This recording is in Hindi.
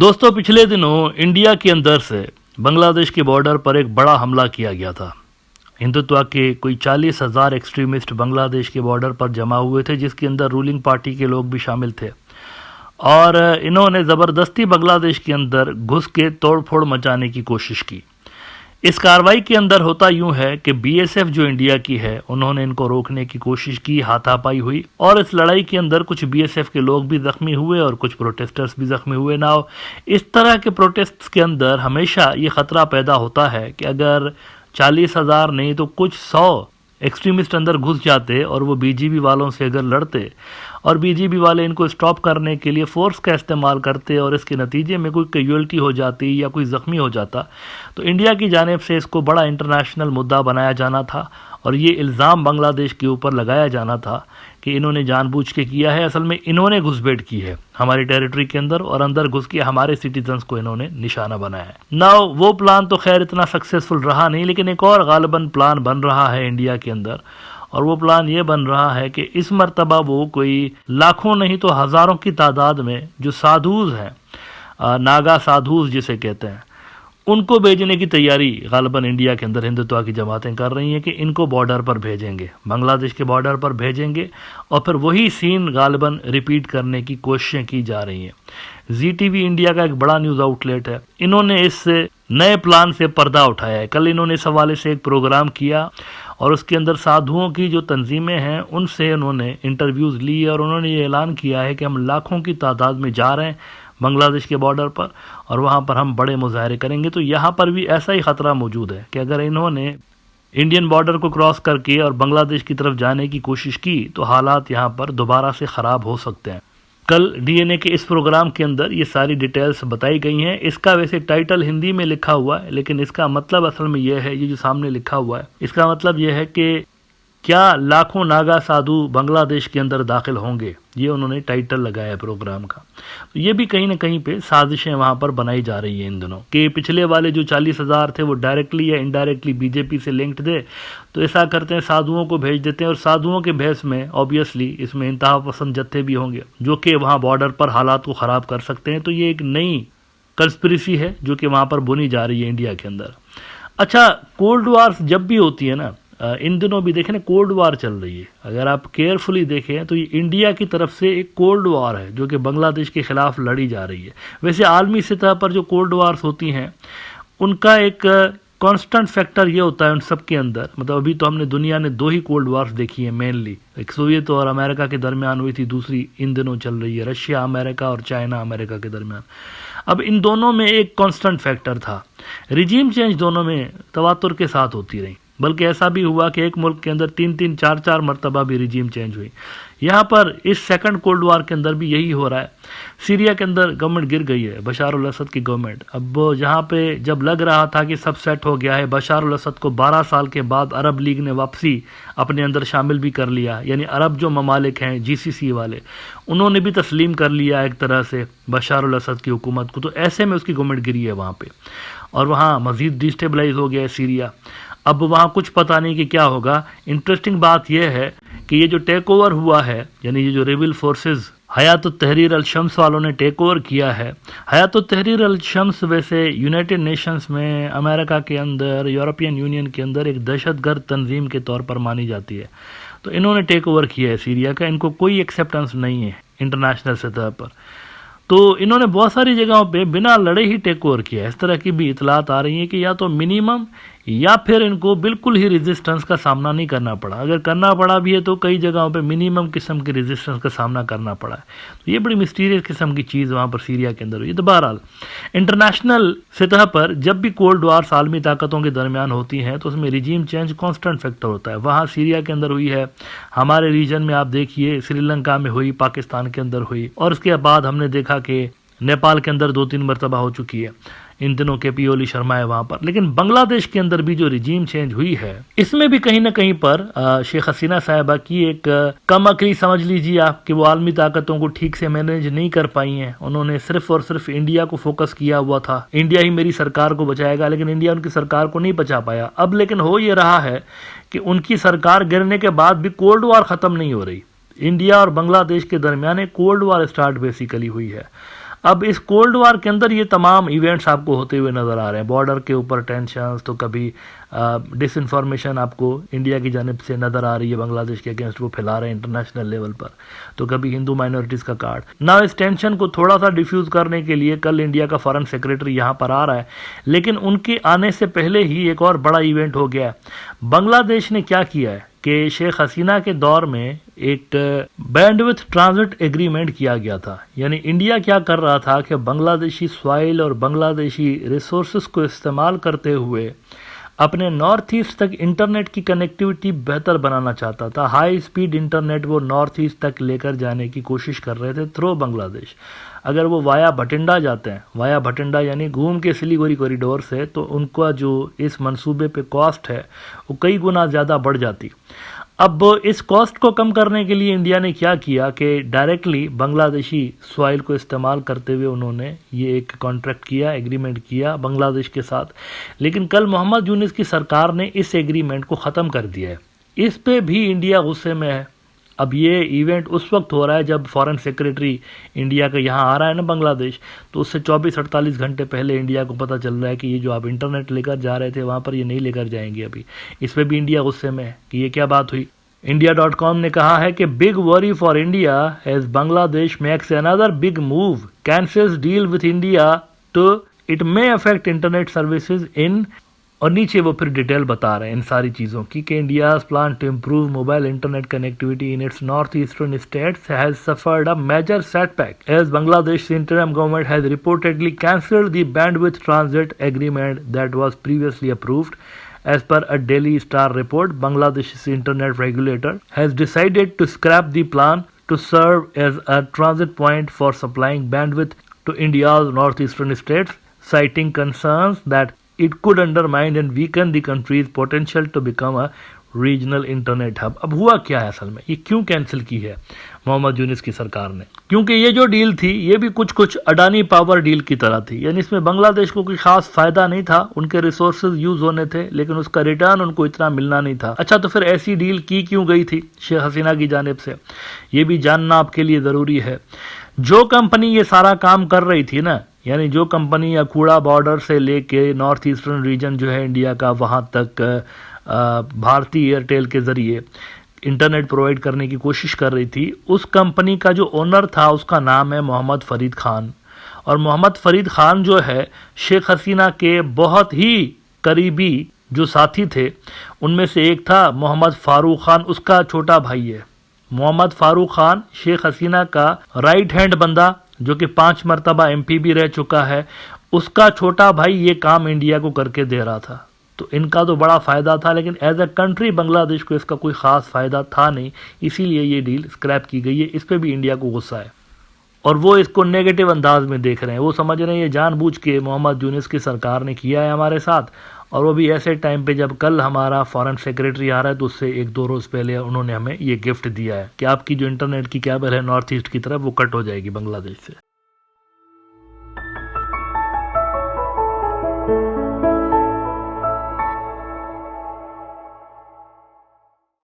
दोस्तों, पिछले दिनों इंडिया के अंदर से बांग्लादेश के बॉर्डर पर एक बड़ा हमला किया गया था। हिंदुत्व के कोई 40,000 एक्सट्रीमिस्ट बांग्लादेश के बॉर्डर पर जमा हुए थे, जिसके अंदर रूलिंग पार्टी के लोग भी शामिल थे और इन्होंने ज़बरदस्ती बांग्लादेश के अंदर घुस के तोड़फोड़ मचाने की कोशिश की। इस कार्रवाई के अंदर होता यूं है कि बीएसएफ जो इंडिया की है, उन्होंने इनको रोकने की कोशिश की, हाथापाई हुई और इस लड़ाई के अंदर कुछ बीएसएफ के लोग भी जख्मी हुए और कुछ प्रोटेस्टर्स भी जख्मी हुए। ना इस तरह के प्रोटेस्ट के अंदर हमेशा ये खतरा पैदा होता है कि अगर 40,000 नहीं तो कुछ 100 एक्सट्रीमिस्ट अंदर घुस जाते और वो बीजेपी वालों से अगर लड़ते और बीजेपी वाले इनको स्टॉप करने के लिए फोर्स का इस्तेमाल करते और इसके नतीजे में कोई कैजुअल्टी हो जाती या कोई ज़ख्मी हो जाता, तो इंडिया की जानिब से इसको बड़ा इंटरनेशनल मुद्दा बनाया जाना था और ये इल्ज़ाम बांग्लादेश के ऊपर लगाया जाना था कि इन्होंने जानबूझ के किया है। असल में इन्होंने घुसपैठ की है हमारी टेरिटरी के अंदर और अंदर घुस के हमारे सिटीजन्स को इन्होंने निशाना बनाया है। नाउ वो प्लान तो खैर इतना सक्सेसफुल रहा नहीं, लेकिन एक और गालिबन प्लान बन रहा है इंडिया के अंदर और वो प्लान ये बन रहा है कि इस मर्तबा वो कोई लाखों नहीं तो हज़ारों की तादाद में जो साधुज हैं, नागा साधुज जिसे कहते हैं, उनको भेजने की तैयारी गालिबन इंडिया के अंदर हिंदुत्व की जमातें कर रही हैं कि इनको बॉर्डर पर भेजेंगे, बांग्लादेश के बॉर्डर पर भेजेंगे और फिर वही सीन गालिबन रिपीट करने की कोशिशें की जा रही हैं। ZTV इंडिया का एक बड़ा न्यूज़ आउटलेट है, इन्होंने इस नए प्लान से पर्दा उठाया है। कल इन्होंने इस हवाले से एक प्रोग्राम किया और उसके अंदर साधुओं की जो तंजीमें हैं उनसे उन्होंने इंटरव्यूज़ ली और उन्होंने ये ऐलान किया है कि हम लाखों की तादाद में जा रहे हैं बांग्लादेश के बॉर्डर पर और वहाँ पर हम बड़े मुजाहरे करेंगे। तो यहाँ पर भी ऐसा ही ख़तरा मौजूद है कि अगर इन्होंने इंडियन बॉर्डर को क्रॉस करके और बांग्लादेश की तरफ जाने की कोशिश की तो हालात यहाँ पर दोबारा से ख़राब हो सकते हैं। कल DNA के इस प्रोग्राम के अंदर ये सारी डिटेल्स बताई गई हैं। इसका वैसे टाइटल हिंदी में लिखा हुआ है, लेकिन इसका मतलब असल में यह है, ये जो सामने लिखा हुआ है, इसका मतलब यह है कि क्या लाखों नागा साधु बांग्लादेश के अंदर दाखिल होंगे, ये उन्होंने टाइटल लगाया है प्रोग्राम का। तो ये भी कहीं ना कहीं पे साजिशें वहाँ पर बनाई जा रही हैं इन दिनों कि पिछले वाले जो 40,000 थे वो डायरेक्टली या इनडायरेक्टली बीजेपी से लिंक्ड थे, तो ऐसा करते हैं साधुओं को भेज देते हैं और साधुओं के भेस में ऑब्वियसली इसमें इंतहा पसंद जत्थे भी होंगे जो कि वहाँ बॉर्डर पर हालात को ख़राब कर सकते हैं। तो ये एक नई कंस्पिरेसी है जो कि वहाँ पर बुनी जा रही है इंडिया के अंदर। अच्छा, कोल्ड वार्स जब भी होती है ना, इन दिनों भी देखें ना कोल्ड वार चल रही है, अगर आप केयरफुली देखें तो ये इंडिया की तरफ से एक कोल्ड वार है जो कि बांग्लादेश के ख़िलाफ़ लड़ी जा रही है। वैसे आलमी सतह पर जो कोल्ड वार्स होती हैं उनका एक कांस्टेंट फैक्टर ये होता है उन सब के अंदर, मतलब अभी तो हमने दुनिया ने 2 ही कोल्ड वार्स देखी है मेनली, एक सोवियत और अमेरिका के दरमियान हुई थी, दूसरी इन दिनों चल रही है रशिया अमेरिका और चाइना अमेरिका के दरमियान। अब इन दोनों में एक कांस्टेंट फैक्टर था, रिजीम चेंज दोनों में तवातुर के साथ होती रही, बल्कि ऐसा भी हुआ कि एक मुल्क के अंदर 3-3 4-4 मरतबा भी रिजीम चेंज हुई। यहाँ पर इस सेकंड कोल्ड वार के अंदर भी यही हो रहा है। सीरिया के अंदर गवर्नमेंट गिर गई है, बशार अल असद की गवर्नमेंट। अब जहाँ पे जब लग रहा था कि सब सेट हो गया है, बशार अल असद को 12 साल के बाद अरब लीग ने वापसी अपने अंदर शामिल भी कर लिया, यानी अरब जो ममालिक हैं GCC वाले, उन्होंने भी तस्लीम कर लिया एक तरह से बशार अल असद की हुकूमत को। तो ऐसे में उसकी गवर्नमेंट गिरी है वहाँ पर और वहाँ मज़ीद डिस्टेबलाइज हो गया है सीरिया। अब वहाँ कुछ पता नहीं कि क्या होगा। इंटरेस्टिंग बात यह है कि ये जो टेक ओवर हुआ है, यानी ये जो रेबल फोर्सेस हयात तहरीर अल शम्स वालों ने टेक ओवर किया है। हयात तहरीर अल शम्स वैसे यूनाइटेड नेशंस में, अमेरिका के अंदर, यूरोपियन यूनियन के अंदर एक दहशतगर्द तंजीम के तौर पर मानी जाती है। तो इन्होंने टेक ओवर किया है सीरिया का, इनको कोई एक्सेप्टेंस नहीं है इंटरनेशनल सतह पर। तो इन्होंने बहुत सारी जगहों पे बिना लड़े ही टेक ओवर किया है। इस तरह की भी इतलात आ रही हैं कि या तो मिनिमम या फिर इनको बिल्कुल ही रेजिस्टेंस का सामना नहीं करना पड़ा। अगर करना पड़ा भी है तो कई जगहों पे मिनिमम किस्म की रेजिस्टेंस का सामना करना पड़ा है। तो ये बड़ी मिस्टीरियस किस्म की चीज़ वहाँ पर सीरिया के अंदर हुई। तो बहरहाल इंटरनेशनल सतह पर जब भी कोल्ड वार्स आलमी ताकतों के दरमियान होती हैं तो उसमें रिजीम चेंज कॉन्स्टेंट फैक्टर होता है। वहाँ सीरिया के अंदर हुई है, हमारे रीजन में आप देखिए श्रीलंका में हुई, पाकिस्तान के अंदर हुई और उसके बाद हमने देखा कि नेपाल के अंदर 2-3 मरतबा हो चुकी है। इन दिनों KP ओली शर्मा है वहाँ पर। लेकिन बांग्लादेश के अंदर भी जो रिजीम चेंज हुई है, इसमें भी कहीं ना कहीं पर शेख हसीना साहिबा की एक कम अकली समझ लीजिए आप कि वो आलमी ताकतों को ठीक से मैनेज नहीं कर पाई हैं। उन्होंने सिर्फ और सिर्फ इंडिया को फोकस किया हुआ था, इंडिया ही मेरी सरकार को बचाएगा, लेकिन इंडिया उनकी सरकार को नहीं बचा पाया। अब लेकिन हो ये रहा है कि उनकी सरकार गिरने के बाद भी कोल्ड वार ख़त्म नहीं हो रही। इंडिया और बांग्लादेश के दरमियान एक कोल्ड वार स्टार्ट बेसिकली हुई है। अब इस कोल्ड वार के अंदर ये तमाम इवेंट्स आपको होते हुए नज़र आ रहे हैं। बॉर्डर के ऊपर टेंशन, तो कभी डिसइंफॉर्मेशन आपको इंडिया की जानिब से नज़र आ रही है, बांग्लादेश के अगेंस्ट वो फैला रहे हैं इंटरनेशनल लेवल पर, तो कभी हिंदू माइनॉरिटीज़ का कार्ड ना। इस टेंशन को थोड़ा सा डिफ्यूज़ करने के लिए कल इंडिया का फॉरेन सेक्रेटरी यहाँ पर आ रहा है, लेकिन उनके आने से पहले ही एक और बड़ा इवेंट हो गया है। बांग्लादेश ने क्या किया है कि शेख हसीना के दौर में एक बैंडविड्थ ट्रांजिट एग्रीमेंट किया गया था। यानी इंडिया क्या कर रहा था कि बांग्लादेशी सॉइल और बांग्लादेशी रिसोर्सेज को इस्तेमाल करते हुए अपने नॉर्थ ईस्ट तक इंटरनेट की कनेक्टिविटी बेहतर बनाना चाहता था। हाई स्पीड इंटरनेट वो नॉर्थ ईस्ट तक लेकर जाने की कोशिश कर रहे थे थ्रू बांग्लादेश। अगर वो वाया भटिंडा जाते हैं, वाया भटिंडा यानी घूम के सिलीगुड़ी कॉरिडोर से, तो उनका जो इस मंसूबे पे कॉस्ट है वो कई गुना ज़्यादा बढ़ जाती। अब इस कॉस्ट को कम करने के लिए इंडिया ने क्या किया कि डायरेक्टली बांग्लादेशी सॉइल को इस्तेमाल करते हुए उन्होंने ये एक कॉन्ट्रैक्ट किया, एग्रीमेंट किया बांग्लादेश के साथ। लेकिन कल मोहम्मद यूनिस की सरकार ने इस एग्रीमेंट को ख़त्म कर दिया है। इस पे भी इंडिया गुस्से में है। अब ये इवेंट उस वक्त हो रहा है जब फॉरेन सेक्रेटरी इंडिया का यहाँ आ रहा है ना बांग्लादेश, तो उससे 24-48 घंटे पहले इंडिया को पता चल रहा है कि ये जो आप इंटरनेट लेकर जा रहे थे वहाँ पर ये नहीं लेकर जाएंगे अभी। इस पर भी इंडिया गुस्से में है कि ये क्या बात हुई। India.com ने कहा है कि big worry for India as Bangladesh makes another big move, cancels deal with India to it may affect internet services in, और नीचे वो फिर डिटेल बता रहे हैं इन सारी चीज़ों की कि India's plan to improve mobile internet connectivity in its north eastern states has suffered a major setback as Bangladesh interim government has reportedly cancelled the bandwidth transit agreement that was previously approved. As per a Daily Star report, Bangladesh's internet regulator has decided to scrap the plan to serve as a transit point for supplying bandwidth to India's northeastern states, citing concerns that it could undermine and weaken the country's potential to become a regional internet hub. अब हुआ क्या है असल में, ये क्यों कैंसिल की है मोहम्मद यूनिस की सरकार ने? क्योंकि ये जो डील थी ये भी कुछ अडानी पावर डील की तरह थी। यानी इसमें बांग्लादेश को कोई खास फायदा नहीं था, उनके रिसोर्सेज यूज होने थे लेकिन उसका रिटर्न उनको इतना मिलना नहीं था। अच्छा, तो फिर ऐसी डील की क्यों गई थी शेख हसीना की जानिब से, ये भी जानना आपके लिए ज़रूरी है। जो कंपनी ये सारा काम कर रही थी ना, यानी जो कंपनी अखूड़ा बॉर्डर से लेके नॉर्थ ईस्टर्न रीजन जो है इंडिया का, वहाँ तक भारतीय एयरटेल के ज़रिए इंटरनेट प्रोवाइड करने की कोशिश कर रही थी, उस कंपनी का जो ओनर था उसका नाम है मोहम्मद फरीद खान। और मोहम्मद फरीद खान जो है शेख हसीना के बहुत ही करीबी जो साथी थे उनमें से एक था मोहम्मद फारूक खान, उसका छोटा भाई है। मोहम्मद फारूक खान शेख हसीना का राइट हैंड बंदा जो कि 5 मरतबा MP भी रह चुका है, उसका छोटा भाई ये काम इंडिया को करके दे रहा था। तो इनका तो बड़ा फ़ायदा था, लेकिन एज ए कंट्री बांग्लादेश को इसका कोई ख़ास फ़ायदा था नहीं, इसीलिए ये डील स्क्रैप की गई है। इस पर भी इंडिया को गुस्सा है और वो इसको नेगेटिव अंदाज में देख रहे हैं। वो समझ रहे हैं ये जानबूझ के मोहम्मद यूनिस की सरकार ने किया है हमारे साथ, और वो भी ऐसे टाइम पे जब कल हमारा फॉरेन सेक्रेटरी आ रहा है तो उससे 1-2 रोज़ पहले उन्होंने हमें ये गिफ्ट दिया है कि आपकी जो इंटरनेट की केबल है नॉर्थ ईस्ट की तरफ वो कट हो जाएगी बांग्लादेश से।